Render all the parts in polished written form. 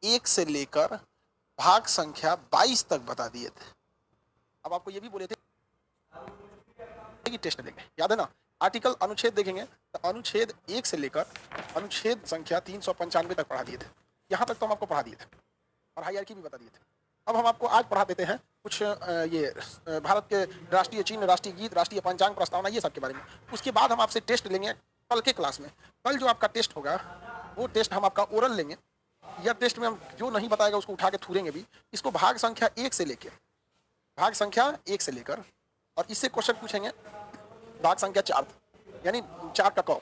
1 से लेकर भाग संख्या 22 तक बता दिए थे। अब आपको ये भी बोले थे कि टेस्ट लेंगे, याद है ना? आर्टिकल अनुच्छेद देखेंगे तो अनुच्छेद 1 से लेकर अनुच्छेद संख्या 395 तक पढ़ा दिए थे। यहाँ तक तो हम आपको पढ़ा दिए थे और हायरार्की भी बता दिए थे। अब हम आपको आज पढ़ा देते हैं कुछ भारत के राष्ट्रीय चिन्ह, राष्ट्रीय गीत, राष्ट्रीय पंचांग, प्रस्तावना, ये सब के बारे में। उसके बाद हम आपसे टेस्ट लेंगे कल के क्लास में। कल जो आपका टेस्ट होगा वो टेस्ट हम आपका ओरल लेंगे। यह टेस्ट में हम जो नहीं बताएगा उसको उठा के थूरेंगे भी। इसको भाग संख्या 1 से लेकर और इससे क्वेश्चन पूछेंगे भाग संख्या 4 यानी 4 का क।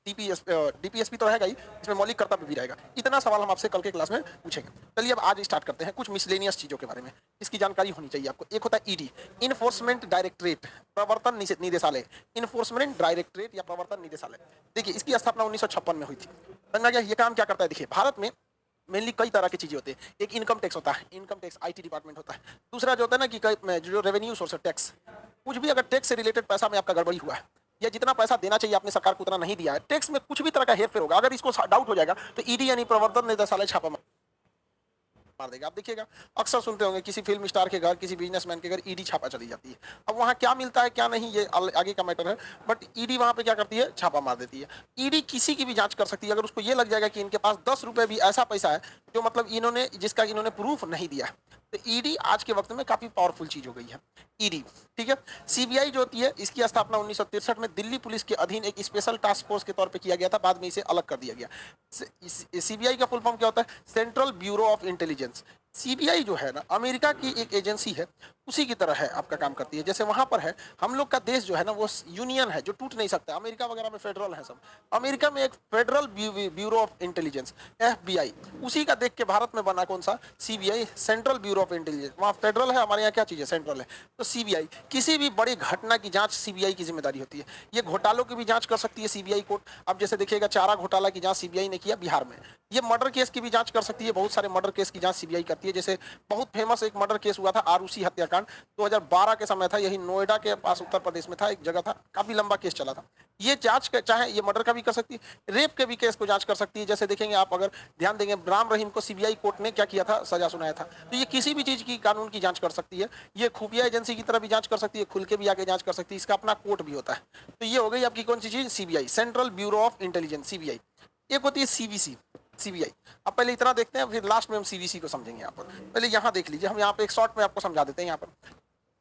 डीपीएसपी तो रहेगा ही, इसमें मौलिक कर्तव्य भी रहेगा। इतना सवाल हम आपसे कल के क्लास में पूछेंगे। चलिए अब आज स्टार्ट करते हैं कुछ मिसलेनियस चीजों के बारे में। इसकी जानकारी होनी चाहिए आपको। एक होता है ईडी, इन्फोर्समेंट डायरेक्टरेट, प्रवर्तन निदेशालय। इन्फोर्समेंट डायरेक्टरेट या प्रवर्तन निदेशालय, देखिए इसकी स्थापना 1956 में हुई थी। समझा गया? ये काम क्या करता है? देखिए भारत में मेनली कई तरह की चीजें होती है। एक इनकम टैक्स होता है, इनकम टैक्स आईटी डिपार्टमेंट होता है। दूसरा जो होता है ना कि जो रेवेन्यू सोर्स टैक्स, कुछ भी अगर टैक्स से रिलेटेड पैसा में आपका गड़बड़ी हुआ है या जितना पैसा देना चाहिए आपने सरकार को उतना नहीं दिया है, टैक्स में कुछ भी तरह का हेरफेर होगा, अगर इसको डाउट हो जाएगा तो ईडी यानी प्रवर्तन निदेशालय छापा मार देगा। आप देखिएगा अक्सर सुनते होंगे किसी फिल्म स्टार के घर, किसी बिजनेसमैन के घर ईडी छापा चली जाती है। अब वहां क्या मिलता है क्या नहीं ये आगे का मैटर है, बट ईडी वहां पे क्या करती है? छापा मार देती है। ईडी किसी की भी जांच कर सकती है अगर उसको ये लग जाएगा कि इनके पास 10 रुपए भी ऐसा पैसा है जो मतलब जिसका इन्होंने प्रूफ नहीं दिया, तो ईडी आज के वक्त में काफी पावरफुल चीज हो गई है ईडी। ठीक है। सीबीआई जो होती है इसकी स्थापना 1963 में दिल्ली पुलिस के अधीन एक स्पेशल टास्क फोर्स के तौर पे किया गया था, बाद में इसे अलग कर दिया गया। सीबीआई का फुल फॉर्म क्या होता है? Central bureau of intelligence. CBI जो है ना अमेरिका की एक एजेंसी है, उसी की तरह है, आपका काम करती है। जैसे वहां पर है, हम लोग का देश जो है ना वो यूनियन है जो टूट नहीं सकता। अमेरिका वगैरह में फेडरल है सब, अमेरिका में एक federal bureau of intelligence FBI, उसी का देख के भारत में बना कौन सा? CBI, central bureau of intelligence. वहाँ फेडरल है, हमारे यहाँ क्या चीज है? सेंट्रल है। तो सीबीआई किसी भी बड़ी घटना की जांच सीबीआई की जिम्मेदारी होती है। ये घोटालों की भी जांच कर सकती है सीबीआई कोर्ट। अब जैसे देखिएगा चारा घोटाला की जांच सीबीआई ने किया बिहार में। ये मर्डर केस की भी जांच कर सकती है, बहुत सारे मर्डर केस की जांच सीबीआई करती है। जैसे बहुत फेमस एक मर्डर केस हुआ था आरूसी हत्याकांड, 2012 के समय था, यही नोएडा के पास उत्तर प्रदेश में था, एक जगह था, काफी लंबा केस चला था। ये जांच चाहे ये मर्डर का भी कर सकती है, रेप के भी केस को जांच कर सकती है। जैसे देखेंगे आप, अगर ध्यान देंगे, राम रहीम को सीबीआई कोर्ट ने क्या किया था? सजा सुनाया था। तो ये किसी भी चीज की कानून की जांच कर सकती है। ये खुफिया एजेंसी की तरह भी जांच कर सकती है, खुल के भी आके जांच कर सकती है, इसका अपना कोर्ट भी होता है। तो ये हो गई आपकी कौन सी चीज? CBI, central bureau of intelligence, CBI. एक होती है सीवीसी, सीबीआई। अब पहले इतना देखते हैं, फिर लास्ट में हम सीवीसी को समझेंगे। यहाँ पर पहले यहाँ देख लीजिए, हम यहाँ पे एक शॉर्ट में आपको समझा देते हैं। यहाँ पर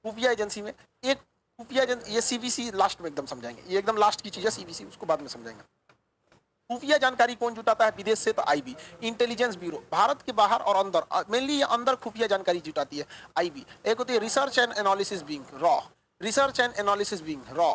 खुफिया एजेंसी में एक खुफिया एजेंसी, ये सीवीसी लास्ट में एकदम समझाएंगे, ये एकदम लास्ट की चीज है सीवीसी, उसको बाद में समझाएंगे। खुफिया जानकारी कौन जुटाता है विदेश से? तो आईबी, इंटेलिजेंस ब्यूरो। भारत के बाहर और अंदर, मेनली ये अंदर खुफिया जानकारी जुटाती है आईबी। एक होती है research and analysis wing, raw, research and analysis wing, raw.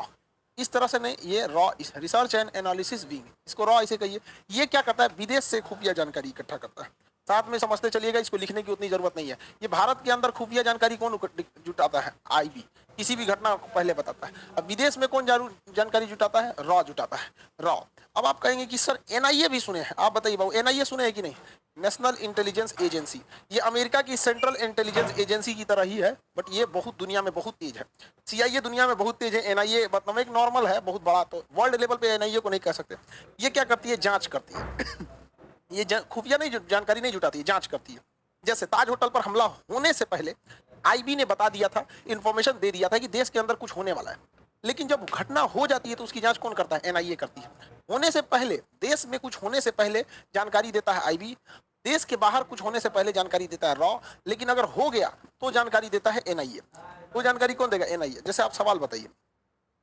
इस तरह से नहीं, ये raw, research and analysis wing, इसको रॉ ऐसे कहिए। ये क्या करता है? विदेश से खुफिया जानकारी इकट्ठा करता है। साथ में समझते चलिएगा, इसको लिखने की उतनी जरूरत नहीं है। ये भारत के अंदर खुफिया जानकारी कौन जुटाता है? आईबी, किसी भी घटना को पहले बताता है। अब विदेश में कौन जानकारी जुटाता है? रॉ जुटाता है, रॉ। अब आप कहेंगे कि सर एनआईए भी सुने हैं, आप बताइए बाबू एनआईए सुने हैं कि नहीं? National intelligence agency. ये अमेरिका की सेंट्रल इंटेलिजेंस एजेंसी की तरह ही है, बट ये बहुत दुनिया में बहुत तेज है। सीआईए दुनिया में बहुत तेज है, एनआईए मतलब एक नॉर्मल है, बहुत बड़ा। तो वर्ल्ड लेवल पे एनआईए को नहीं कह सकते। ये क्या करती है? जांच करती है। ये खुफिया नहीं, जानकारी नहीं जुटाती है, जांच करती है। जैसे ताज होटल पर हमला होने से पहले आईबी ने बता दिया था, इंफॉर्मेशन दे दिया था कि देश के अंदर कुछ होने वाला है। लेकिन जब घटना हो जाती है तो उसकी जांच कौन करता है? एनआईए करती है। होने से पहले, देश में कुछ होने से पहले जानकारी देता है आईबी, देश के बाहर कुछ होने से पहले जानकारी देता है रॉ, लेकिन अगर हो गया तो जानकारी देता है एनआईए। तो जानकारी कौन देगा? एनआईए। जैसे आप सवाल बताइए,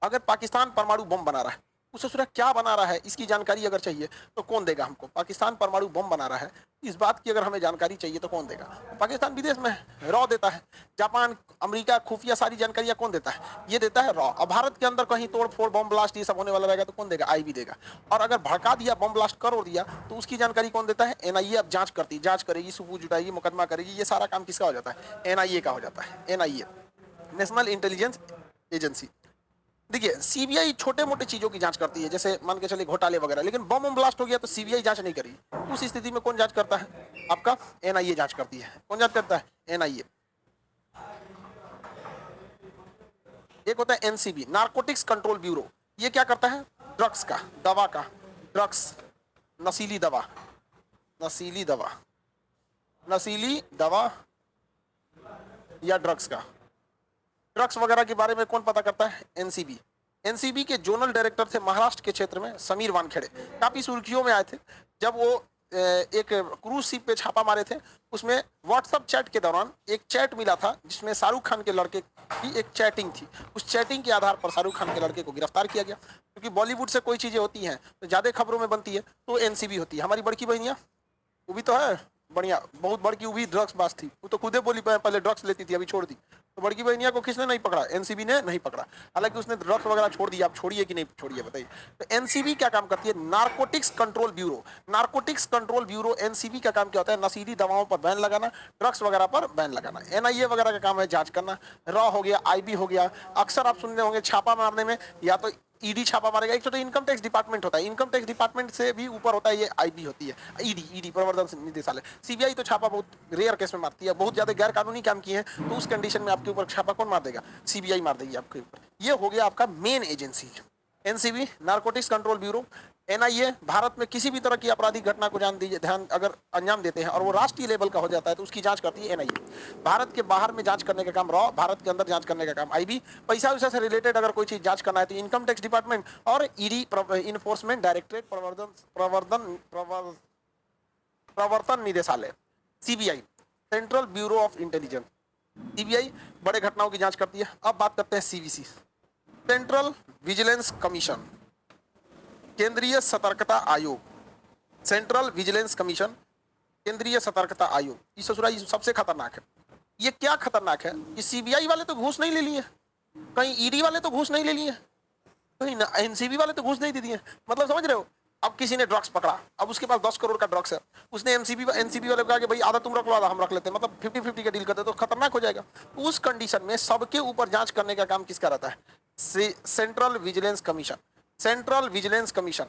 अगर पाकिस्तान परमाणु बम बना रहा है, उसे सुना क्या बना रहा है, इसकी जानकारी अगर चाहिए तो कौन देगा हमको? पाकिस्तान परमाणु बम बना रहा है, इस बात की अगर हमें जानकारी चाहिए तो कौन देगा? पाकिस्तान विदेश में है, रॉ देता है। जापान, अमेरिका, खुफिया सारी जानकारियां कौन देता है? ये देता है रॉ। अब भारत के अंदर कहीं तोड़ फोड़, बम ब्लास्ट ये सब होने वाला रहेगा तो कौन देगा? आईबी देगा। और अगर भड़का दिया, बम ब्लास्ट कर दिया, तो उसकी जानकारी कौन देता है? एनआईए। अब जांच करती, जांच करेगी, सबूत जुटाएगी, मुकदमा करेगी, ये सारा काम किसका हो जाता है? एनआईए का हो जाता है। NIA, national intelligence agency. देखिए सीबीआई छोटे मोटे चीजों की जांच करती है, जैसे मान के चलिए घोटाले वगैरह, लेकिन बम ब्लास्ट हो गया तो सीबीआई जांच नहीं करी। उस स्थिति में कौन जांच करता है? आपका एनआईए जांच करती है। कौन जांच करता है? एनआईए। एक होता है एनसीबी, नारकोटिक्स कंट्रोल ब्यूरो। ये क्या करता है? ड्रग्स का, दवा का, ड्रग्स, नशीली दवा, नशीली दवा, नशीली दवा या ड्रग्स का। ड्रग्स वगैरह के बारे में कौन पता करता है? एनसीबी। एनसीबी के जोनल डायरेक्टर थे महाराष्ट्र के क्षेत्र में समीर वानखेड़े, काफी सुर्खियों में आए थे जब वो एक क्रूज शिप पे छापा मारे थे। उसमें व्हाट्सएप चैट के दौरान एक चैट मिला था जिसमें शाहरुख खान के लड़के की एक चैटिंग थी। उस चैटिंग के आधार पर शाहरुख खान के लड़के को गिरफ्तार किया गया। क्योंकि बॉलीवुड से कोई चीजें होती हैं तो ज्यादा खबरों में बनती है तो एनसीबी होती है। हमारी बड़की बहनिया वो भी तो है बढ़िया, बहुत बड़की, वो भी ड्रग्स बाज थी। वो तो खुदे बोली पहले ड्रग्स लेती थी, अभी छोड़ दी। तो बड़की बहनिया को किसने नहीं पकड़ा? एनसीबी ने नहीं पकड़ा। हालांकि उसने ड्रग्स वगैरह छोड़ दिया, आप छोड़िए कि नहीं छोड़िए बताइए। तो एनसीबी क्या काम करती है? Narcotics control bureau. Narcotics control bureau NCB का काम क्या होता है? नशीली दवाओं पर बैन लगाना, ड्रग्स वगैरह पर बैन लगाना। एनआईए वगैरह का काम है जांच करना। रॉ हो गया, आईबी हो गया। अक्सर आप सुन रहे होंगे छापा मारने में या तो ईडी छापा मारेगा, एक तो इनकम टैक्स डिपार्टमेंट होता है, इनकम टैक्स डिपार्टमेंट से भी ऊपर होता है ये आईबी होती है, ईडी प्रवर्तन निदेशालय। सीबीआई तो छापा बहुत रेयर केस में मारती है, बहुत ज्यादा गैर कानूनी काम किए हैं तो उस कंडीशन में आपके ऊपर छापा कौन मार देगा? सीबीआई मार देगी आपके ऊपर। ये हो गया आपका main agency. NCB narcotics control bureau. NIA Bharat में किसी भी तरह की आपराधिक घटना को ध्यान अगर अंजाम देते हैं और वो राष्ट्रीय लेवल का हो जाता है तो उसकी जांच करती है एनआईए। भारत के बाहर में जांच करने का काम रॉ, भारत के अंदर जांच करने का काम आईबी। पैसा वैसा से रिलेटेड अगर कोई चीज जांच करना है तो इनकम टैक्स डिपार्टमेंट और ईडी इन्फोर्समेंट डायरेक्टरेट प्रवर्तन निदेशालय। CBI central bureau of intelligence. CBI बड़े घटनाओं की जांच करती है। अब बात करते हैं सीवीसी, सेंट्रल विजिलेंस कमीशन, केंद्रीय सतर्कता आयोग। सेंट्रल विजिलेंस कमीशन, केंद्रीय सतर्कता आयोग। ये ससुरा ये सबसे खतरनाक है। ये क्या खतरनाक है कि सीबीआई वाले तो घूस नहीं ले लिए, कहीं ईडी वाले तो घूस नहीं ले लिए, कहीं एनसीबी वाले तो घूस नहीं दे दिए। मतलब समझ रहे हो? अब किसी ने ड्रग्स पकड़ा, अब उसके पास 10 करोड़ का ड्रग्स है, उसने एनसीबी वाले को कहा कि भाई आधा तुम रख लो आधा हम रख लेते हैं, मतलब 50-50 का डील करते तो खतरनाक हो जाएगा। उस कंडीशन में सबके ऊपर जांच करने का काम किसका रहता है? Central vigilance commission. Central vigilance commission,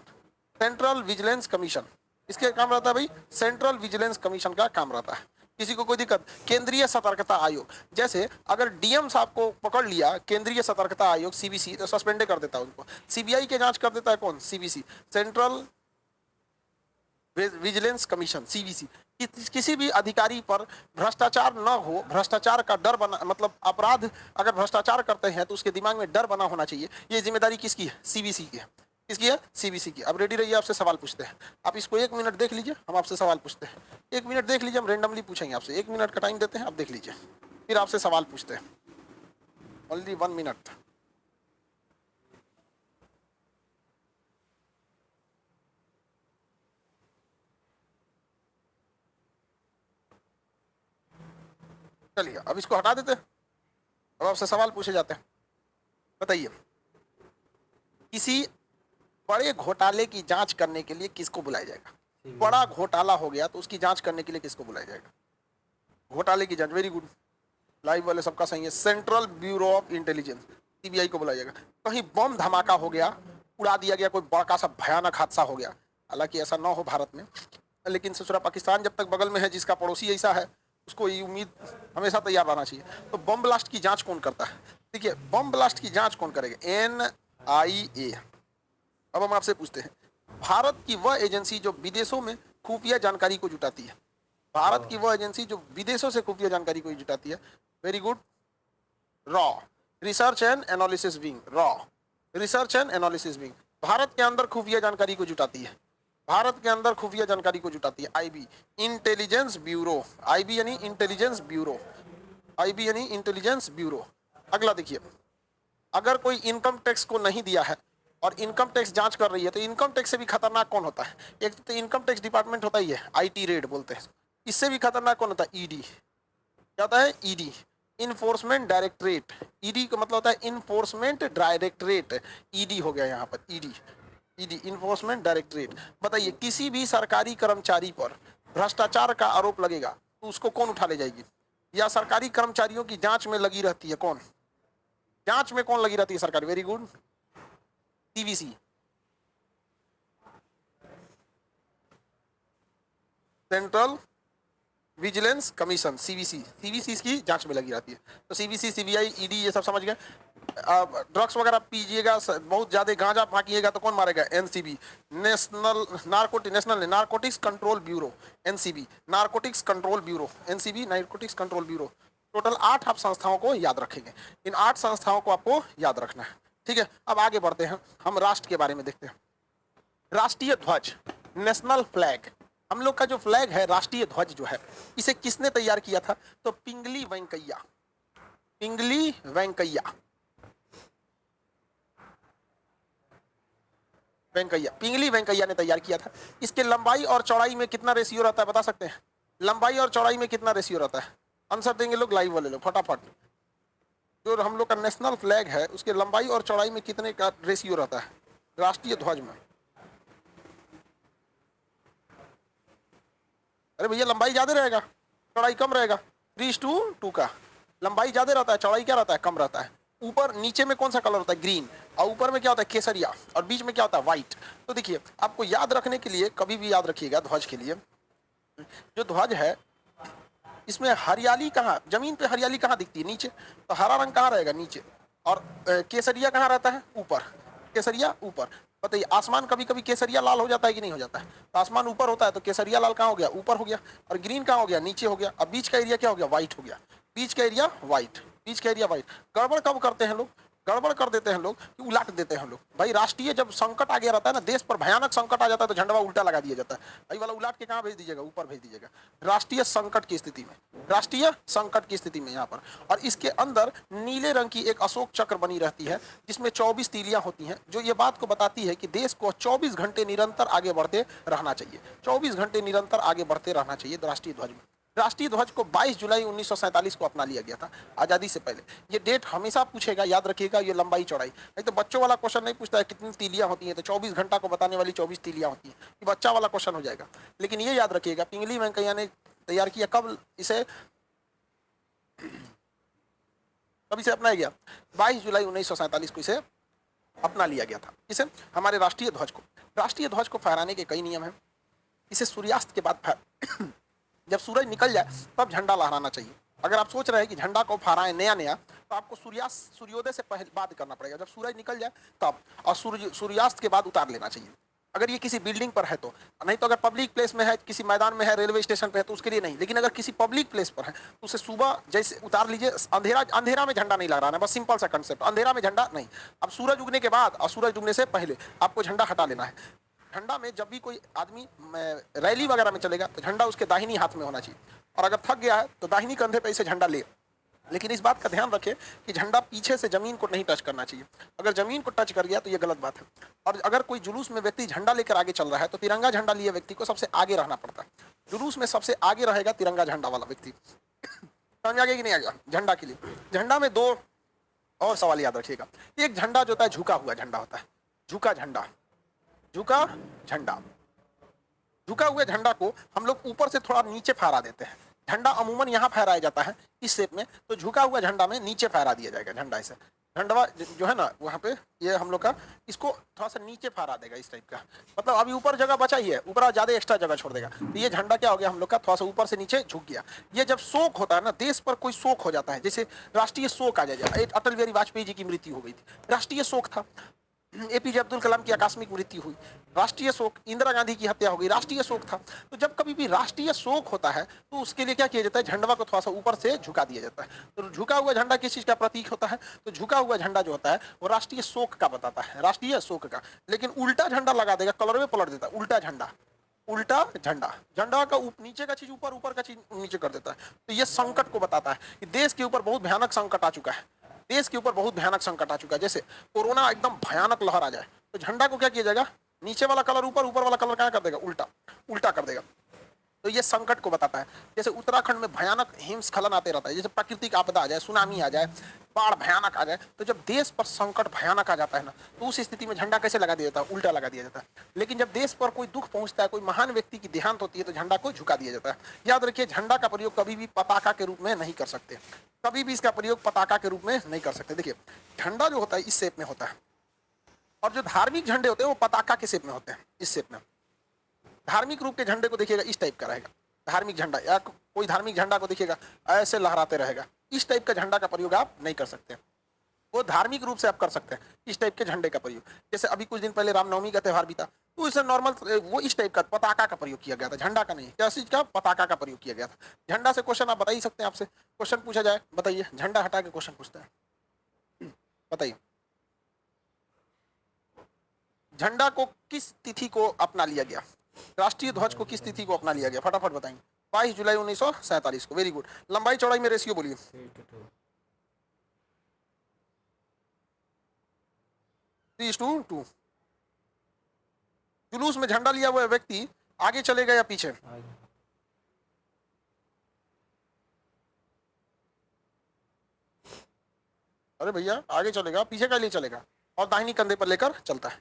central vigilance commission, इसके काम रहता है भाई, सेंट्रल विजिलेंस कमीशन का काम रहता है। किसी को कोई दिक्कत? केंद्रीय सतर्कता आयोग, जैसे अगर डीएम साहब को पकड़ लिया केंद्रीय सतर्कता आयोग सीबीसी तो सस्पेंड कर देता है उनको। सीबीआई के जांच कर देता है कौन? CBC, central vigilance commission CVC. किसी भी अधिकारी पर भ्रष्टाचार न हो, भ्रष्टाचार का डर बना, मतलब अपराध अगर भ्रष्टाचार करते हैं तो उसके दिमाग में डर बना होना चाहिए। ये जिम्मेदारी किसकी है? सीबीसी की है। किसकी है? सीबीसी की। अब रेडी रहिए, आपसे सवाल पूछते हैं। आप इसको 1 मिनट देख लीजिए, हम आपसे सवाल पूछते हैं। 1 मिनट देख लीजिए, हम रेंडमली पूछेंगे आपसे। 1 मिनट का टाइम देते हैं, आप देख लीजिए, फिर आपसे सवाल पूछते हैं। Only 1 minute. चलिए अब इसको हटा देते हैं, अब आपसे सवाल पूछे जाते हैं। बताइए, किसी बड़े घोटाले की जांच करने के लिए किसको बुलाया जाएगा? बड़ा घोटाला हो गया तो उसकी जांच करने के लिए किसको बुलाया जाएगा? घोटाले की जांच, वेरी गुड, लाइव वाले सबका सही है। Central bureau of intelligence, CBI को बुलाया जाएगा। कहीं बम धमाका हो गया, उड़ा दिया गया, कोई बड़ा सा भयानक हादसा हो गया, हालांकि ऐसा ना हो भारत में, लेकिन ससुरा पाकिस्तान जब तक बगल में है, जिसका पड़ोसी ऐसा है उसको ये उम्मीद हमेशा तैयार रहना चाहिए। तो बम ब्लास्ट की जांच कौन करता है? देखिए, बम ब्लास्ट की जांच कौन करेगा? एनआईए। अब हम आपसे पूछते हैं, भारत की वह एजेंसी जो विदेशों में खुफिया जानकारी को जुटाती है, भारत की वह एजेंसी जो विदेशों से खुफिया जानकारी को जुटाती है, very good, raw, research and analysis wing. Raw, research and analysis wing Bharat के अंदर खुफिया जानकारी को जुटाती है, भारत के अंदर खुफिया जानकारी को जुटाती है। IB, intelligence bureau. आईबी यानी इंटेलिजेंस ब्यूरो, आईबी यानी इंटेलिजेंस ब्यूरो। अगला देखिए, अगर कोई इनकम टैक्स को नहीं दिया है और इनकम टैक्स जांच कर रही है तो इनकम टैक्स से भी खतरनाक कौन होता है? एक तो इनकम टैक्स डिपार्टमेंट होता ही है, आईटी रेड बोलते हैं। इससे भी खतरनाक कौन होता है? ईडी। क्या होता है? ED, enforcement directorate. ईडी का मतलब होता है इन्फोर्समेंट डायरेक्टरेट, ईडी हो गया यहाँ पर, ईडी, ईडी इन्फोर्समेंट डायरेक्टरेट। बताइए, किसी भी सरकारी कर्मचारी पर भ्रष्टाचार का आरोप लगेगा तो उसको कौन उठा ले जाएगी? या सरकारी कर्मचारियों की जांच में लगी रहती है कौन? जांच में कौन लगी रहती है सरकारी? Very good, CVC, central vigilance commission, CVC. CVC इसकी जांच में लगी रहती है। तो सीवीसी, सीबीआई, ईडी, ये सब समझ गए। ड्रग्स वगैरह पीजिएगा, बहुत ज्यादा गांजा फाँकिएगा तो कौन मारेगा? NCB, national narcotics control bureau, NCB, narcotics control bureau, NCB, narcotics control bureau. Total 8 आप संस्थाओं को याद रखेंगे। इन 8 संस्थाओं को आपको याद रखना है, ठीक है। अब आगे बढ़ते हैं, हम राष्ट्र के बारे में देखते हैं। राष्ट्रीय ध्वज, नेशनल फ्लैग, हम लोग का जो फ्लैग है, राष्ट्रीय ध्वज जो है, इसे किसने तैयार किया था? तो पिंगली वेंकैया, पिंगली वेंकैया, पिंगली वेंकैया ने तैयार किया था। इसके लंबाई और चौड़ाई में कितना रेशियो रहता है, बता सकते हैं? लंबाई और चौड़ाई में कितना रेशियो रहता है? आंसर देंगे लोग, लाइव वाले लोग फटाफट। जो हम लोग का नेशनल फ्लैग है, उसके लंबाई और चौड़ाई में कितने का रेशियो रहता है राष्ट्रीय ध्वज में? अरे भैया, लंबाई ज्यादा रहेगा, चौड़ाई कम रहेगा। 3:2 का लंबाई ज्यादा रहता है, चौड़ाई क्या रहता है? कम रहता है। ऊपर नीचे में कौन सा कलर होता है? ग्रीन, और ऊपर में क्या होता है? केसरिया, और बीच में क्या होता है? व्हाइट। तो देखिए, आपको याद रखने के लिए, कभी भी याद रखिएगा ध्वज के लिए, जो ध्वज है इसमें हरियाली कहाँ, जमीन पे हरियाली कहाँ दिखती है? नीचे। तो हरा रंग कहाँ रहेगा? नीचे। और केसरिया कहाँ रहता है? ऊपर। केसरिया ऊपर। बताइए, आसमान कभी कभी केसरिया लाल हो जाता है कि नहीं हो जाता है? तो आसमान ऊपर होता है तो केसरिया लाल कहाँ हो गया? ऊपर हो गया। और ग्रीन कहाँ हो गया? नीचे हो गया। अब बीच का एरिया क्या हो गया? व्हाइट हो गया। बीच का एरिया व्हाइट, बीच का एरिया व्हाइट। गड़बड़ कब करते हैं लोग? गड़बड़ कर देते हैं लोग कि उलट देते हैं लोग। भाई, राष्ट्रीय जब संकट आ गया रहता है ना, देश पर भयानक संकट आ जाता है, तो झंडा उल्टा लगा दिया जाता है। भाई वाला उलट के कहाँ भेज दीजिएगा? ऊपर भेज दीजिएगा। राष्ट्रीय संकट की स्थिति में, राष्ट्रीय संकट की स्थिति में यहाँ पर, और इसके अंदर नीले रंग की एक अशोक चक्र बनी रहती है, जिसमें 24 तीलियां होती हैं, जो ये बात को बताती है कि देश को 24 घंटे निरंतर आगे बढ़ते रहना चाहिए। 24 घंटे निरंतर आगे बढ़ते रहना चाहिए राष्ट्रीय ध्वज में। राष्ट्रीय ध्वज को 22 जुलाई 1947 को अपना लिया गया था, आजादी से पहले। ये डेट हमेशा पूछेगा, याद रखिएगा, ये लंबाई चौड़ाई। नहीं तो बच्चों वाला क्वेश्चन नहीं पूछता है कितनी तीलियां होती हैं, तो 24 घंटा को बताने वाली 24 तीलियां होती हैं, ये बच्चा वाला क्वेश्चन हो जाएगा। लेकिन ये याद रखिएगा, पिंगली वेंकैया ने तैयार किया, कब इसे, कब इसे अपनाया गया? 22 जुलाई 1947 को इसे अपना लिया गया था। इसे, हमारे राष्ट्रीय ध्वज को। राष्ट्रीय ध्वज को फहराने के कई नियम हैं। इसे सूर्यास्त के बाद जब सूरज निकल जाए तब झंडा लहराना चाहिए। अगर आप सोच रहे हैं कि झंडा को फहराएं नया नया, तो आपको सूर्योदय से पहले बाद करना पड़ेगा, जब सूरज निकल जाए तब, और सूर्यास्त के बाद उतार लेना चाहिए। अगर ये किसी बिल्डिंग पर है तो नहीं, तो अगर पब्लिक प्लेस में है, किसी मैदान में है, रेलवे स्टेशन पे है, तो उसके लिए नहीं। लेकिन अगर किसी पब्लिक प्लेस पर है तो उसे सुबह जैसे उतार लीजिए। अंधेरा, अंधेरा में झंडा नहीं लहराना, बस सिंपल सा कंसेप्ट, अंधेरा में झंडा नहीं। अब सूरज उगने के बाद और सूरज डूबने से पहले आपको झंडा हटा लेना है। झंडा में जब भी कोई आदमी रैली वगैरह में चलेगा तो झंडा उसके दाहिनी हाथ में होना चाहिए, और अगर थक गया है तो दाहिनी कंधे पे इसे झंडा ले। लेकिन इस बात का ध्यान रखें कि झंडा पीछे से जमीन को नहीं टच करना चाहिए। अगर जमीन को टच कर गया तो ये गलत बात है। और अगर कोई जुलूस में व्यक्ति झंडा लेकर आगे चल रहा है तो तिरंगा झंडा लिए व्यक्ति को सबसे आगे रहना पड़ता है। जुलूस में सबसे आगे रहेगा तिरंगा झंडा वाला व्यक्ति। समझ आ गया कि नहीं आ गया? झंडा के लिए, झंडा में 2 और सवाल याद रखिएगा। एक झंडा जो होता है झुका हुआ झंडा होता है, झुका झंडा, झुका झंडा। झुका हुए झंडा को हम लोग ऊपर से थोड़ा नीचे फहरा देते हैं। झंडा अमूमन यहाँ फहराया जाता है इस शेप में, तो झुका हुआ झंडा में नीचे फहरा दिया जाएगा झंडा। ऐसे झंडा जो है ना, वहाँ पे ये हम लोग का, इसको थोड़ा सा नीचे फहरा देगा इस टाइप का। मतलब अभी ऊपर जगह बचा ही है, ऊपर ज्यादा एक्स्ट्रा जगह छोड़ देगा, तो ये झंडा क्या हो गया हम लोग का? थोड़ा सा ऊपर से नीचे झुक गया। ये जब शोक होता है ना, देश पर कोई शोक हो जाता है, जैसे राष्ट्रीय शोक आ जाए, अटल बिहारी वाजपेयी जी की मृत्यु हो गई थी, राष्ट्रीय शोक था। एपीजे अब्दुल कलाम की आकस्मिक मृत्यु हुई, राष्ट्रीय शोक। इंदिरा गांधी की हत्या हो गई, राष्ट्रीय शोक था। तो जब कभी भी राष्ट्रीय शोक होता है तो उसके लिए क्या किया जाता है? झंडा को थोड़ा सा ऊपर से झुका दिया जाता है। तो झुका हुआ झंडा किस चीज का प्रतीक होता है? तो झुका हुआ झंडा जो होता है वो राष्ट्रीय शोक का बताता है, राष्ट्रीय शोक का। लेकिन उल्टा झंडा लगा देगा, कलर में पलट देता है, उल्टा झंडा, उल्टा झंडा। झंडा का नीचे का चीज ऊपर, ऊपर का चीज नीचे कर देता है। तो ये संकट को बताता है कि देश के ऊपर बहुत भयानक संकट आ चुका है, देश के ऊपर बहुत भयानक संकट आ चुका है। जैसे कोरोना एकदम भयानक लहर आ जाए तो झंडा को क्या किया जाएगा? नीचे वाला कलर ऊपर, ऊपर वाला कलर क्या कर देगा? उल्टा, उल्टा कर देगा। तो ये संकट को बताता है। जैसे उत्तराखंड में भयानक हिमस्खलन आते रहता है, जैसे प्राकृतिक आपदा आ जाए, सुनामी आ जाए, बाढ़ भयानक आ जाए, तो जब देश पर संकट भयानक आ जाता है ना, तो उस स्थिति में झंडा कैसे लगा दिया जाता है? उल्टा लगा दिया जाता है। लेकिन जब देश पर कोई दुख पहुंचता है, कोई महान व्यक्ति की देहांत होती है, तो झंडा को झुका दिया जाता है। याद रखिए, झंडा का प्रयोग कभी भी पताका के रूप में नहीं कर सकते, कभी भी इसका प्रयोग पताका के रूप में नहीं कर सकते। देखिए, झंडा जो होता है इस शेप में होता है, और जो धार्मिक झंडे होते हैं वो पताका के शेप में होते हैं, इस शेप में। धार्मिक रूप के झंडे को देखिएगा इस टाइप का रहेगा धार्मिक झंडा, या कोई धार्मिक झंडा को देखिएगा ऐसे लहराते रहेगा। इस टाइप का झंडा का प्रयोग आप नहीं कर सकते। वो धार्मिक रूप से आप कर सकते हैं इस टाइप के झंडे का प्रयोग। जैसे अभी कुछ दिन पहले रामनवमी का त्यौहार भी था, तो इसे नॉर्मल वो इस टाइप का पताका का प्रयोग किया गया था, झंडा का नहीं, क्या चीज का, पताका का प्रयोग किया गया था। झंडा से क्वेश्चन आप बता ही सकते हैं, आपसे क्वेश्चन पूछा जाए, बताइए, झंडा हटा के क्वेश्चन पूछते हैं, बताइए। झंडा को किस तिथि को अपना लिया गया, राष्ट्रीय ध्वज को किस तिथि को अपना लिया गया, फटाफट बताएंगे। 22 जुलाई 1947 को। Very good. लंबाई चौड़ाई में रेशियो बोलिए। 3:2। जुलूस में झंडा लिया हुआ व्यक्ति आगे चलेगा या पीछे? अरे भैया आगे चलेगा, पीछे का लिए चलेगा, और दाहिनी कंधे पर लेकर चलता है।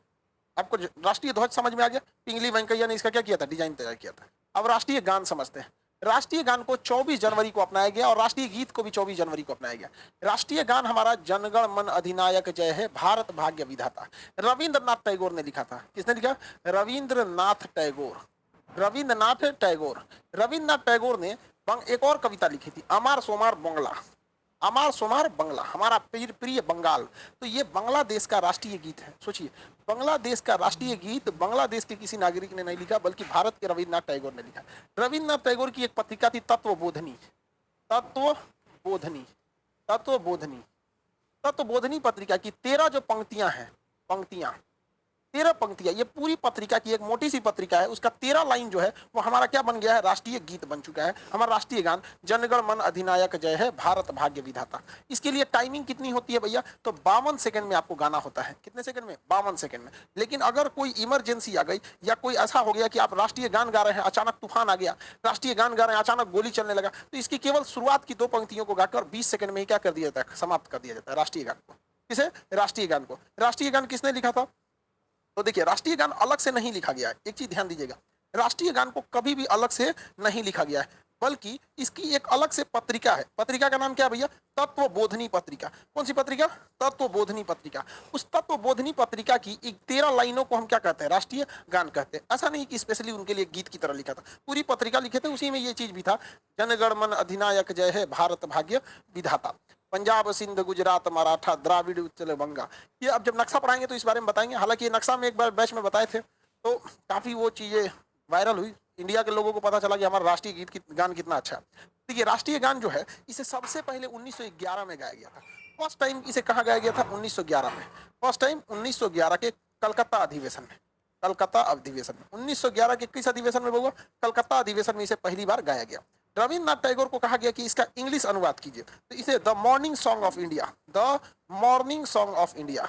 आपको राष्ट्रीय ध्वज समझ में आ गया? पिंगली वेंकैया ने इसका क्या किया था, डिजाइन तैयार किया था। अब राष्ट्रीय गान समझते हैं। राष्ट्रीय गान को 24 जनवरी को अपनाया गया, और राष्ट्रीय गीत को भी 24 जनवरी को अपनाया गया। राष्ट्रीय गान हमारा जनगण मन अधिनायक जय है भारत भाग्य विधाता, रविंद्रनाथ टैगोर ने लिखा था। किसने लिखा? रविंद्रनाथ टैगोर। रविंद्रनाथ टैगोर। रविंद्रनाथ टैगोर ने एक और कविता लिखी थी, अमार सोमार बंगला। अमार सोमार बंगला, हमारा प्रिय बंगाल। तो ये बांग्लादेश का राष्ट्रीय गीत है। सोचिए, बांग्लादेश का राष्ट्रीय गीत बांग्लादेश के किसी नागरिक ने नहीं लिखा, बल्कि भारत के रविन्द्रनाथ टैगोर ने लिखा। रविन्द्रनाथ टैगोर की एक पत्रिका थी तत्वबोधनी। तत्वबोधनी। तत्वबोधनी। तत्वबोधनी पत्रिका की 13 जो पंक्तियां हैं, पंक्तियां 13 पंक्तियां, ये पूरी पत्रिका की एक मोटी सी पत्रिका है, उसका 13 लाइन जो है वो हमारा क्या बन गया है, राष्ट्रीय गीत बन चुका है। हमारा राष्ट्रीय गान जनगण मन अधिनायक जय है भारत भाग्य विधाता। इसके लिए टाइमिंग कितनी होती है भैया? तो 52 सेकंड में आपको गाना होता है। कितने सेकंड में? 52 सेकंड में। लेकिन अगर कोई इमरजेंसी आ गई या कोई ऐसा हो गया कि आप राष्ट्रीय गान गा रहे हैं, अचानक तूफान आ गया, राष्ट्रीय गान गा रहे हैं, अचानक गोली चलने लगा, तो इसकी केवल शुरुआत की 2 पंक्तियों को गाकर 20 सेकंड में ही क्या कर दिया जाता है, समाप्त कर दिया जाता है राष्ट्रीय गान को। किसे? राष्ट्रीय गान को। राष्ट्रीय गान किसने लिखा था? तो देखिए, राष्ट्रीय गान अलग से नहीं लिखा गया है। एक चीज ध्यान दीजिएगा, राष्ट्रीय गान को कभी भी अलग से नहीं लिखा गया है, बल्कि इसकी एक अलग से पत्रिका है। पत्रिका का नाम क्या है भैया? तत्वबोधनी पत्रिका। कौन सी पत्रिका? तत्वबोधनी पत्रिका। उस तत्वबोधनी पत्रिका की 13 लाइनों को हम क्या कहते हैं? राष्ट्रीय गान कहते हैं। ऐसा नहीं कि स्पेशली उनके लिए गीत की तरह लिखा था, पूरी पत्रिका लिखे थे, उसी में ये चीज भी था, जनगण मन अधिनायक जय है भारत भाग्य विधाता। पंजाब सिंध गुजरात मराठा द्राविड़ उत्कल बंगा। ये अब जब नक्शा पढ़ाएंगे तो इस बारे में बताएंगे। हालांकि ये नक्शा में एक बार बैच में बताए थे, तो काफी वो चीजें वायरल हुई, इंडिया के लोगों को पता चला कि हमारा राष्ट्रीय गीत गान कितना अच्छा है। देखिए, राष्ट्रीय गान जो है इसे सबसे पहले 1911 में गाया गया था। फर्स्ट टाइम इसे कहाँ गाया गया था? 1911 में। फर्स्ट टाइम 1911 के कलकत्ता अधिवेशन में। कलकत्ता अधिवेशन में 1911 के किस अधिवेशन में? बहुआ कलकत्ता अधिवेशन में इसे पहली बार गाया गया। रविन्द्रनाथ टैगोर को कहा गया कि इसका इंग्लिश अनुवाद कीजिए, तो इसे the morning song of India, the morning song of India,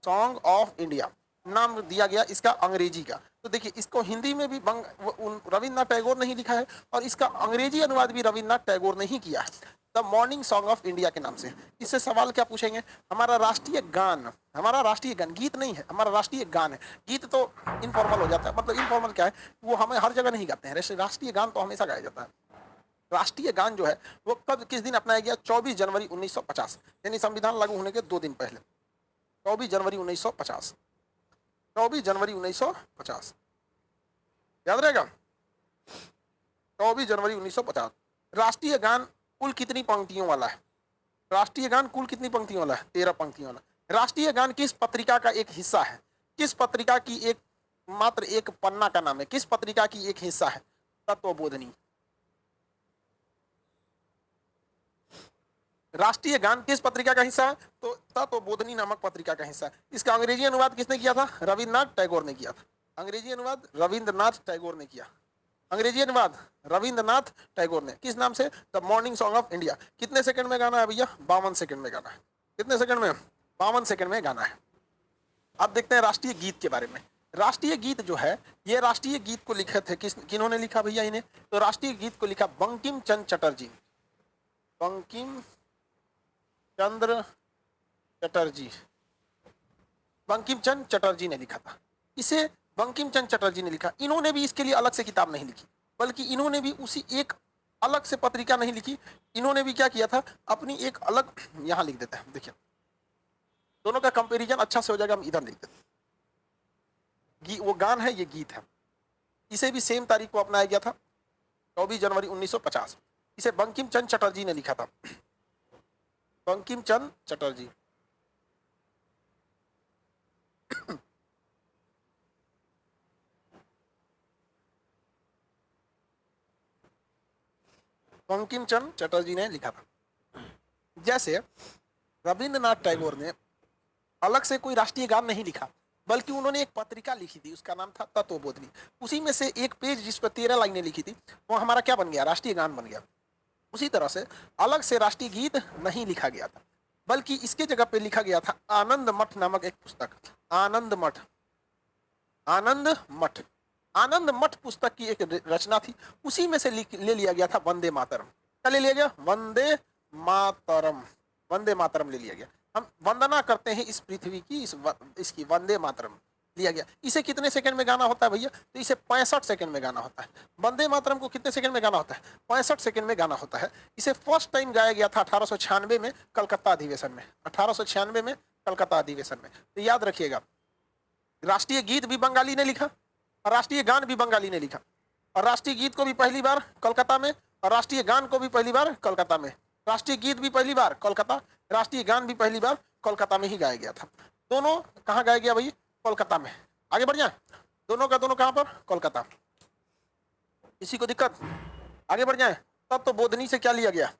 song of India नाम दिया गया इसका अंग्रेजी का। तो देखिए, इसको हिंदी में भी रविन्द्रनाथ टैगोर ने ही लिखा है, और इसका अंग्रेजी अनुवाद भी रविन्द्रनाथ टैगोर ने ही किया है, the morning song of India के नाम से। इससे सवाल क्या पूछेंगे? हमारा राष्ट्रीय गान, हमारा राष्ट्रीय गान, गीत नहीं है, हमारा राष्ट्रीय गान है। गीत तो इनफॉर्मल हो जाता है, मतलब इनफॉर्मल क्या है, वो हमें हर जगह नहीं गाते हैं। राष्ट्रीय गान तो हमेशा गाया जाता है। राष्ट्रीय गान जो है वो कब, किस दिन अपनाया गया? 24 जनवरी 1950, यानी संविधान लागू होने के 2 दिन पहले। 24 जनवरी 1950। 24 जनवरी 1950 याद रहेगा। 24 जनवरी 1950। राष्ट्रीय गान कुल कितनी पंक्तियों वाला है? राष्ट्रीय गान कुल कितनी पंक्तियों वाला है? 13 पंक्तियों वाला। राष्ट्रीय गान किस पत्रिका का एक हिस्सा है? किस पत्रिका की एक मात्र एक पन्ना का नाम है? किस पत्रिका की एक हिस्सा है? तत्वबोधनी। राष्ट्रीय गान किस पत्रिका का हिस्सा है? तो तत्वबोधनी नामक पत्रिका का हिस्सा है। इसका अंग्रेजी अनुवाद किसने किया था? रविन्द्रनाथ टैगोर ने किया था। अंग्रेजी अनुवाद रविन्द्रनाथ टैगोर ने किया। अंग्रेजी अनुवाद रविन्द्रनाथ टैगोर ने। किस नाम से? The morning song of India. कितने सेकंड में गाना है भैया? 52 सेकंड में गाना है। कितने सेकंड में? 52 सेकंड में गाना है। अब देखते हैं राष्ट्रीय गीत के बारे में। राष्ट्रीय गीत जो है, ये राष्ट्रीय गीत को लिखे थे किन्होंने लिखा भैया इन्हें? तो राष्ट्रीय गीत को लिखा बंकिम चंद्र चटर्जी। बंकिम चंद्र चटर्जी। बंकिम चंद्र चटर्जी ने लिखा था इसे। बंकिम चंद्र चटर्जी ने लिखा। इन्होंने भी इसके लिए अलग से किताब नहीं लिखी, बल्कि इन्होंने भी उसी एक अलग से पत्रिका नहीं लिखी। इन्होंने भी क्या किया था? अपनी एक अलग, यहां लिख देते हैं, देखिए दोनों का कंपैरिजन अच्छा से हो जाएगा। हम इधर लिख देते हैं, वो गान है, ये गीत है। इसे भी सेम तारीख को अपनाया गया था, 24 जनवरी 1950। इसे बंकिम चंद्र चटर्जी ने लिखा था। बंकिम चंद्र चटर्जी। बंकिम चंद्र चटर्जी ने लिखा था। जैसे रविंद्रनाथ टैगोर ने अलग से कोई राष्ट्रीय गान नहीं लिखा, बल्कि उन्होंने एक पत्रिका लिखी थी, उसका नाम था तत्वबोधिनी। उसी में से एक पेज जिस पर 13 लाइनें लिखी थी, वो हमारा क्या बन गया, राष्ट्रीय गान बन गया। उसी तरह से अलग से राष्ट्रीय गीत नहीं लिखा गया था, बल्कि इसके जगह पे लिखा गया था आनंद मठ नामक एक पुस्तक। आनंद मठ, आनंद मठ, आनंद मठ पुस्तक की एक रचना थी। उसी में से ले लिया गया था वंदे मातरम। क्या ले लिया गया, वंदे मातरम, वंदे मातरम ले लिया गया। हम वंदना करते हैं इस पृथ्वी की, इसकी वंदे मातरम लिया गया। इसे कितने सेकंड में गाना होता है भैया, तो इसे 65 सेकंड में गाना होता है। वंदे मातरम को कितने सेकंड में गाना होता है, 65 सेकंड में गाना होता है। इसे फर्स्ट टाइम गाया गया था 1896 में कलकत्ता अधिवेशन में, 1896 में कलकत्ता अधिवेशन में। तो याद रखिएगा, राष्ट्रीय गीत भी बंगाली ने लिखा और राष्ट्रीय गान भी बंगाली ने लिखा, और राष्ट्रीय गीत को भी पहली बार कलकत्ता में, और राष्ट्रीय गान को भी पहली बार कलकत्ता में। राष्ट्रीय गीत भी पहली बार कोलकाता, राष्ट्रीय गान भी पहली बार कोलकाता में ही गाया गया था। दोनों कहाँ गाया गया भाई, कोलकाता में। आगे बढ़ जाए, दोनों का दोनों कहाँ पर, कोलकाता। किसी को दिक्कत, आगे बढ़ जाए। तत्वबोधिनी से क्या लिया गया,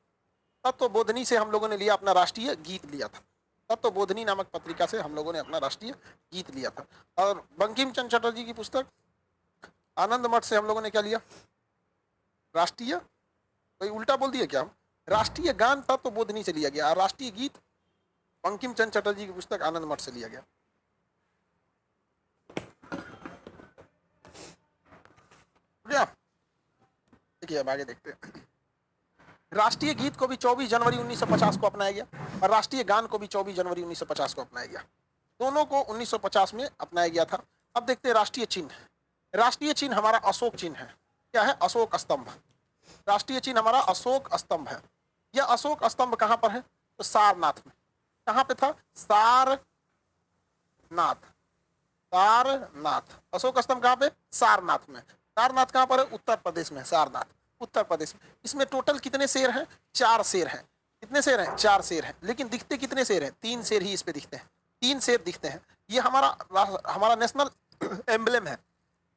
तत्वबोधिनी से हम लोगों ने लिया अपना राष्ट्रीय गीत लिया था। तत्वबोधिनी नामक पत्रिका से हम लोगों ने अपना राष्ट्रीय गीत लिया था। और बंकिम चंद्र चटर्जी की पुस्तक आनंद मठ से हम लोगों ने क्या लिया, राष्ट्रीय, कोई उल्टा बोल दिया क्या, राष्ट्रीय गान तत्वबोधिनी से लिया गया और राष्ट्रीय गीत बंकिम चंद्र चटर्जी की पुस्तक आनंद मठ से लिया गया। देखिए अब आगे देखते हैं। राष्ट्रीय गीत को भी 24 जनवरी 1950 को अपनाया गया और राष्ट्रीय गान को भी 24 जनवरी 1950 को अपनाया गया। दोनों को 1950 में अपनाया गया था। अब देखते हैं राष्ट्रीय चिन्ह। राष्ट्रीय चिन्ह हमारा अशोक चिन्ह है। क्या है, अशोक स्तंभ। राष्ट्रीय चिन्ह हमारा अशोक स्तंभ है। यह अशोक स्तंभ कहां पर है, तो सारनाथ में। कहां पे था, सारनाथ, सारनाथ। अशोक स्तंभ कहां पे, सारनाथ में। सारनाथ कहां पर है, उत्तर प्रदेश में, सारनाथ उत्तर प्रदेश में। इसमें टोटल कितने शेर हैं, 4 शेर हैं। कितने शेर हैं, 4 शेर हैं। लेकिन दिखते कितने शेर हैं, 3 शेर ही इस पे दिखते हैं, 3 शेर दिखते हैं। ये हमारा नेशनल एम्बलम है,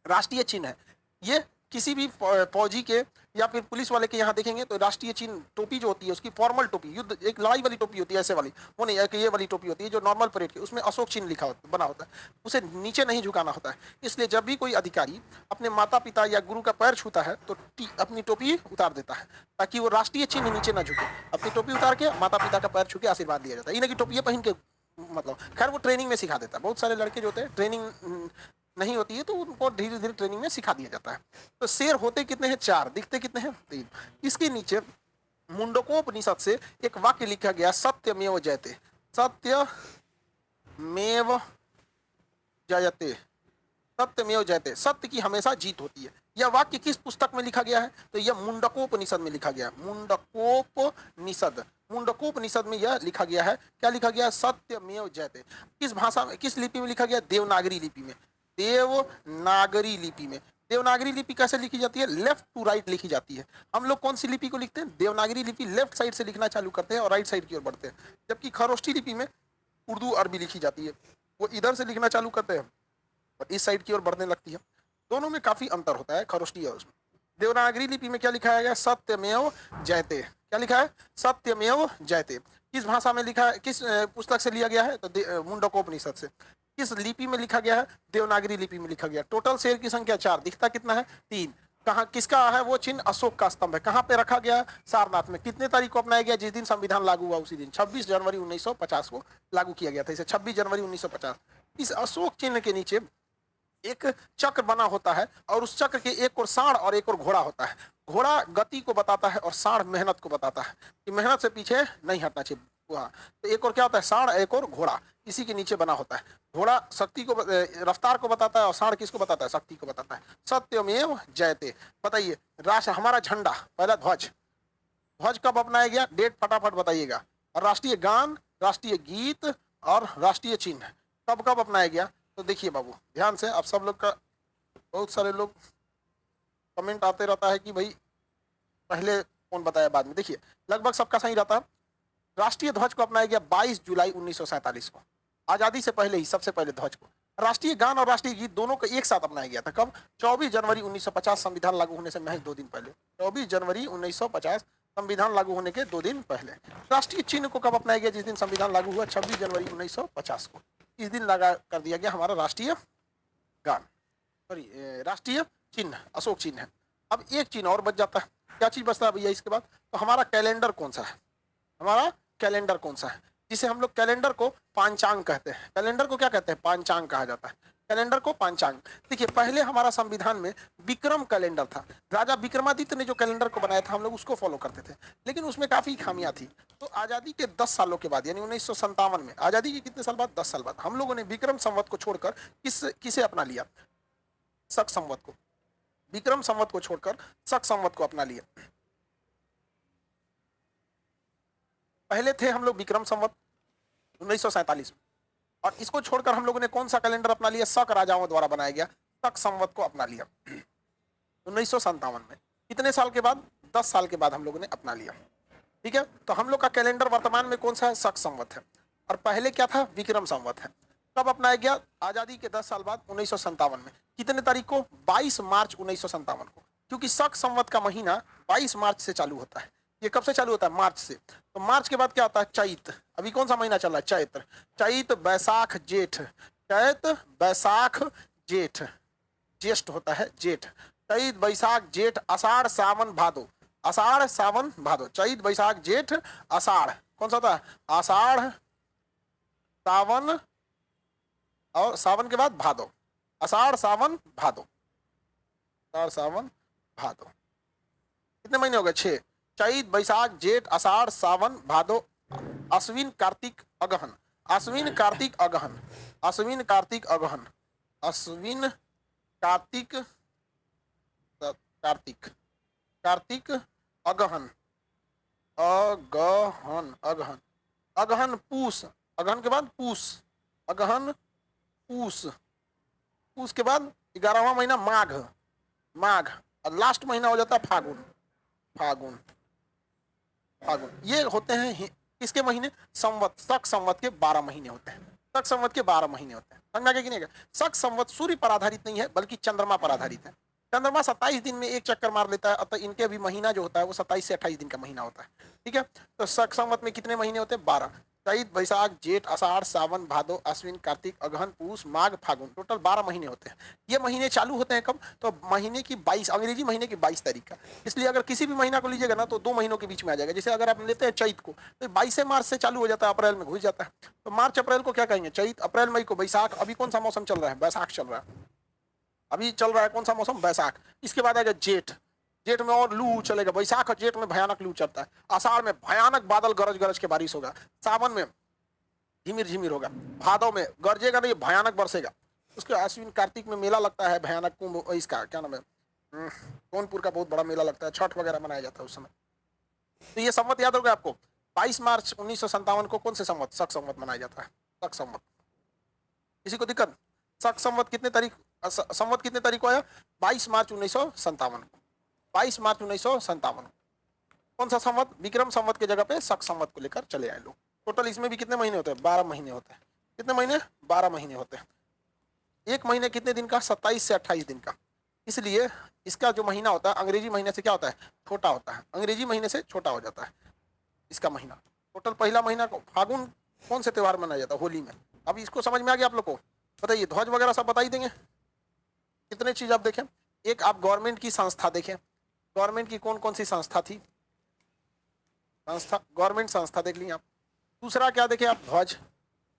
राष्ट्रीय चिन्ह है। ये किसी भी फौजी के या फिर पुलिस वाले के यहाँ देखेंगे तो राष्ट्रीय चिन्ह टोपी जो होती है, उसकी फॉर्मल टोपी, युद्ध एक लड़ाई वाली टोपी होती है, ऐसे वाली वो नहीं, ये वाली टोपी होती है जो नॉर्मल परेड की, उसमें अशोक चिन्ह लिखा बना होता है। उसे नीचे नहीं झुकाना होता है। इसलिए जब भी कोई अधिकारी अपने माता पिता या गुरु का पैर छूता है तो अपनी टोपी उतार देता है, ताकि वो राष्ट्रीय चिन्ह नीचे ना झुके। अपनी टोपी उतार के माता पिता का पैर छू के आशीर्वाद दिया जाता है। इन्हें की टोपी पहन के, मतलब खैर वो ट्रेनिंग में सिखा देता है। बहुत सारे लड़के जो होते हैं ट्रेनिंग नहीं होती है तो उनको धीरे धीरे ट्रेनिंग में सिखा दिया जाता है। तो शेर होते कितने हैं, 4, दिखते कितने हैं, 3। इसके नीचे मुंडकोपनिषद से एक वाक्य लिखा गया, सत्यमेव जयते, सत्यमेव जयते, सत्यमेव जयते, सत्य की हमेशा जीत होती है। यह वाक्य किस पुस्तक में लिखा गया है, तो यह मुंडकोपनिषद में लिखा गया। मुंडकोपनिषद, मुंडकोपनिषद में यह लिखा गया है। क्या लिखा गया, सत्यमेव जयते। किस भाषा में, किस लिपि में लिखा गया, देवनागरी लिपि में। देवनागरी लिपि में। देवनागरी लिपि कैसे लिखी जाती है, लेफ्ट टू राइट लिखी जाती है। हम लोग कौन सी लिपि को लिखते हैं, देवनागरी लिपि लेफ्ट साइड से लिखना चालू करते हैं और राइट साइड की ओर बढ़ते हैं। जबकि खरोष्ठी लिपि में उर्दू अरबी लिखी जाती है, वो इधर से लिखना चालू करते हैं और इस साइड की ओर बढ़ने लगती है। दोनों में काफी अंतर होता है, खरोष्ठी और उसमें। देवनागरी लिपि में क्या लिखा गया, सत्यमेव जयते। क्या लिखा है, सत्यमेव जयते। किस भाषा में लिखा है, किस पुस्तक से लिया गया है, तो मुंडकोपनिषद से। किस लिपि में लिखा गया है, देवनागरी लिपि में लिखा गया। टोटल शेर की संख्या 4, दिखता कितना है, 3। कहाँ, किसका है वो चिन्ह, अशोक का स्तंभ है। कहाँ पे रखा गया, सारनाथ में। कितने तारीख को अपनाया गया, जिस दिन संविधान लागू हुआ उसी दिन, 26 जनवरी 1950 को लागू किया गया था इसे, 26 जनवरी 1950। इस अशोक चिन्ह के नीचे एक चक्र बना होता है और उस चक्र के एक और सांड और एक और घोड़ा होता है। घोड़ा गति को बताता है और सांड मेहनत को बताता है कि मेहनत से पीछे नहीं हटना चाहिए। वहाँ तो एक और क्या होता है, सांड, एक और घोड़ा, इसी के नीचे बना होता है। घोड़ा शक्ति को, रफ्तार को बताता है और सांड किसको बताता है, शक्ति को बताता है। सत्यमेव जयते। बताइए, राष्ट्र, हमारा झंडा, पहला ध्वज, ध्वज कब अपनाया गया, डेट फटाफट बताइएगा। और राष्ट्रीय गान, राष्ट्रीय गीत और राष्ट्रीय चिन्ह कब कब अपनाया गया, तो देखिए बाबू ध्यान से। आप सब लोग का, बहुत सारे लोग कमेंट आते रहता है कि भाई पहले कौन बताया बाद में। देखिए लगभग सबका सही रहता है। राष्ट्रीय ध्वज को अपनाया गया 22 जुलाई 1947 को, आजादी से पहले ही सबसे पहले ध्वज को। राष्ट्रीय गान और राष्ट्रीय गीत दोनों को एक साथ अपनाया गया था। कब? 24 जनवरी 1950, संविधान लागू होने से महज 2 दिन पहले। 24 जनवरी 1950 संविधान लागू होने के 2 दिन पहले। राष्ट्रीय चिन्ह को कब अपनाया गया? जिस दिन संविधान लागू हुआ, 26 जनवरी 1950 को। इस दिन लगा कर दिया गया हमारा राष्ट्रीय गान, सॉरी राष्ट्रीय चिन्ह, अशोक चिन्ह है। अब एक चिन्ह और बच जाता है। क्या चीज बचता है भैया इसके बाद? तो हमारा कैलेंडर कौन सा है? हमारा कैलेंडर कौन सा है? जिसे हम लोग कैलेंडर को पांचांग कहते हैं। कैलेंडर को क्या कहते हैं? पांचांग कहा जाता है। कैलेंडर को पांचांग। देखिए, पहले हमारा संविधान में विक्रम कैलेंडर था। राजा विक्रमादित्य ने जो कैलेंडर को बनाया था, हम लोग उसको फॉलो करते थे, लेकिन उसमें काफी खामियां थी। तो आजादी के 10 सालों के बाद, यानी 1957 में, आजादी के कितने साल बाद? 10 साल बाद, हम लोगों ने विक्रम संवत को छोड़कर किसे अपना लिया? शक संवत को। विक्रम संवत को छोड़कर शक संवत को अपना लिया। पहले थे हम लोग विक्रम संवत 1947 में, और इसको छोड़कर हम लोगों ने कौन सा कैलेंडर अपना लिया? शक राजाओं द्वारा बनाया गया शक संवत को अपना लिया 1957 में। कितने साल के बाद? 10 साल के बाद हम लोगों ने अपना लिया। ठीक है, तो हम लोग का कैलेंडर वर्तमान में कौन सा है? शक संवत है, और पहले क्या था? विक्रम संवत है। कब अपनाया गया? आजादी के 10 साल बाद 1957 में। कितने तारीख को? 22 मार्च 1957 को, क्योंकि शक संवत का महीना 22 मार्च से चालू होता है। ये कब से चालू होता है? मार्च से। तो मार्च के बाद क्या आता है? चैत। अभी कौन सा महीना चल रहा है? चैत्र। चैत, बैसाख, जेठ। चैत, बैसाख, जेठ। ज्येष्ठ होता है जेठ। चैत, बैसाख, जेठ, आषाढ़, सावन, भादो। आषाढ़, सावन, भादो। चैत, बैसाख, जेठ, आषाढ़। कौन सा होता है? आषाढ़, सावन, और सावन के बाद भादो। आषाढ़, सावन, भादो। आषाढ़, सावन, भादो। कितने महीने हो गए? 6। चैत, बैसाख, जेठ, आषाढ़, सावन, भादो, अश्विन, कार्तिक, अगहन। अश्विन, कार्तिक, अगहन। अश्विन, कार्तिक, अगहन। अश्विन, कार्तिक, कार्तिक, कार्तिक, अगहन, अगहन, अगहन, अगहन, पूस। अगहन के बाद पूस। अगहन, पूस। पूस के बाद 11वां महीना माघ। माघ, और लास्ट महीना हो जाता है फागुन। फागुन, फागुन। ये होते हैं किसके महीने? संवत, शक संवत के 12 महीने होते हैं। शक संवत के 12 महीने होते हैं। समझ में आ गया कि नहीं? शक संवत सूर्य पर आधारित नहीं है, बल्कि चंद्रमा पर आधारित है। चंद्रमा 27 दिन में एक चक्कर मार लेता है, अतः इनके भी महीना जो होता है वो 27 से 28 दिन का महीना होता है। ठीक है, तो शक संवत में कितने महीने होते हैं? 12। चैत, बैसाख, जेठ, आषाढ़, सावन, भादो, अश्विन, कार्तिक, अगहन, पूस, माघ, फागुन। टोटल 12 महीने होते हैं। ये महीने चालू होते हैं कब? तो महीने की 22, अंग्रेजी महीने की 22 तारीख का। इसलिए अगर किसी भी महीना को लीजिएगा ना, तो 2 महीनों के बीच में आ जाएगा। जैसे अगर आप लेते हैं चैत को, तो 22 मार्च से चालू हो जाता है, अप्रैल में घुस जाता है। तो मार्च अप्रैल को क्या कहेंगे? चैत। अप्रैल मई को बैसाख। अभी कौन सा मौसम चल रहा है? बैसाख चल रहा है। अभी चल रहा है कौन सा मौसम? बैसाख। इसके बाद आएगा जेठ। जेठ में और लू चलेगा। बैसाख और जेठ में भयानक लू चलता है। आषाढ़ में भयानक बादल गरज गरज के बारिश होगा। सावन में झिमिर झिमिर होगा। भादों में गरजेगा नहीं, भयानक बरसेगा। उसके अश्विन कार्तिक में मेला लगता है भयानक, कुंभ, इसका क्या नाम है, सोनपुर का बहुत बड़ा मेला लगता है, छठ वगैरह मनाया जाता है उस समय। तो ये संवत याद होगा आपको। 22 मार्च 1957 को कौन से संवत? शक संवत मनाया जाता है। शक संवत। किसी को दिक्कत? शक संवत कितने तारीख, संवत कितने तारीख को आया? 22 मार्च 1957 को। 22 मार्च 1957। कौन सा संवत? विक्रम संवत के जगह पे शक संवत को लेकर चले आए लोग। टोटल इसमें भी कितने महीने होते हैं? 12 महीने होते हैं। कितने महीने? 12 महीने होते हैं। एक महीने कितने दिन का? 27 से 28 दिन का। इसलिए इसका जो महीना होता है अंग्रेजी महीने से क्या होता है? छोटा होता है। अंग्रेजी महीने से छोटा हो जाता है इसका महीना। टोटल पहला महीना को फागुन कौन से त्यौहार मनाया जाता है? होली में। अब इसको समझ में आ गया आप लोग को? बताइए, ध्वज वगैरह सब बता ही देंगे। कितने चीज आप देखें। एक आप गवर्नमेंट की संस्था देखें। गवर्नमेंट की कौन कौन सी संस्था थी? संस्था, गवर्नमेंट संस्था देख ली आप। दूसरा क्या देखें आप? ध्वज।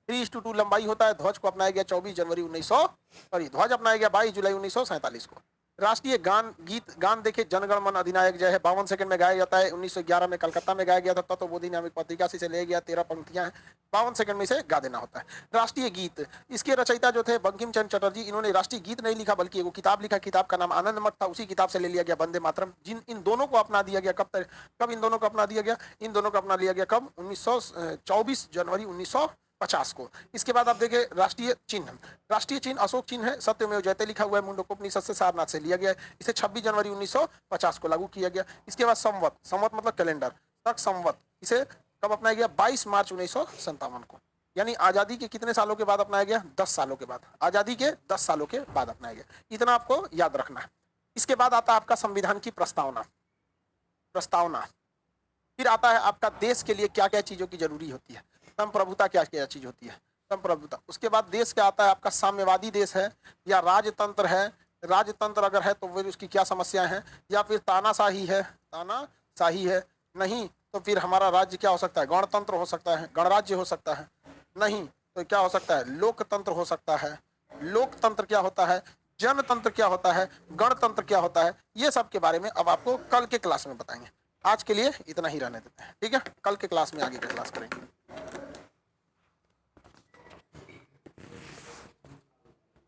3:2 लंबाई होता है। ध्वज को अपनाया गया 24 जनवरी 1900, सॉरी ध्वज अपनाया गया 22 जुलाई 1947 को। राष्ट्रीय गान, गीत गान देखे, जनगण मन अधिनायक जय है 52 सेकंड में गाया जाता है। 1911 में कलकत्ता में गाया गया था। तत्वबोधि नामक पत्रिका से ले गया। 13 पंक्तियां हैं, 52 सेकंड में इसे गा देना होता है। राष्ट्रीय गीत, इसके रचयिता जो थे बंकिम चंद्र चटर्जी, इन्होंने राष्ट्रीय गीत नहीं लिखा बल्कि एक किताब लिखा। किताब का नाम आनंद मठ था। उसी किताब से ले लिया गया वंदे मातरम। इन दोनों को अपना दिया गया। कब इन दोनों को अपना दिया गया? इन दोनों को अपना लिया गया कब? 24 जनवरी 1950 को। इसके बाद आप देखें राष्ट्रीय चिन्ह। राष्ट्रीय चिन्ह अशोक चिन्ह है। सत्यमेव जयते लिखा हुआ है। मुंडकोपनिषद से, सारनाथ से लिया गया है। इसे 26 जनवरी 1950 को लागू किया गया। इसके बाद संवत। संवत मतलब कैलेंडर। शक संवत, इसे कब अपनाया गया? 22 मार्च 1957 को। यानी आजादी के कितने सालों के बाद अपनाया गया? 10 सालों के बाद। आजादी के 10 सालों के बाद अपनाया गया। इतना आपको याद रखना है। इसके बाद आता है आपका संविधान की प्रस्तावना। फिर आता है आपका देश के लिए क्या क्या चीजों की जरूरी होती है, संप्रभुता क्या क्या चीज होती है, संप्रभुता। उसके बाद देश क्या आता है आपका, साम्यवादी देश है या राजतंत्र है, राजतंत्र अगर है तो फिर उसकी क्या समस्याएं हैं, या फिर तानाशाही है, तानाशाही है, नहीं तो फिर हमारा राज्य क्या हो सकता है, गणतंत्र हो सकता है, गणराज्य हो सकता है, नहीं तो क्या हो सकता है, लोकतंत्र हो सकता है। लोकतंत्र क्या होता है, जनतंत्र क्या होता है, गणतंत्र क्या होता है, ये सब के बारे में अब आपको कल के क्लास में बताएंगे। आज के लिए इतना ही रहने देते हैं, ठीक है, कल के क्लास में आगे का क्लास करेंगे।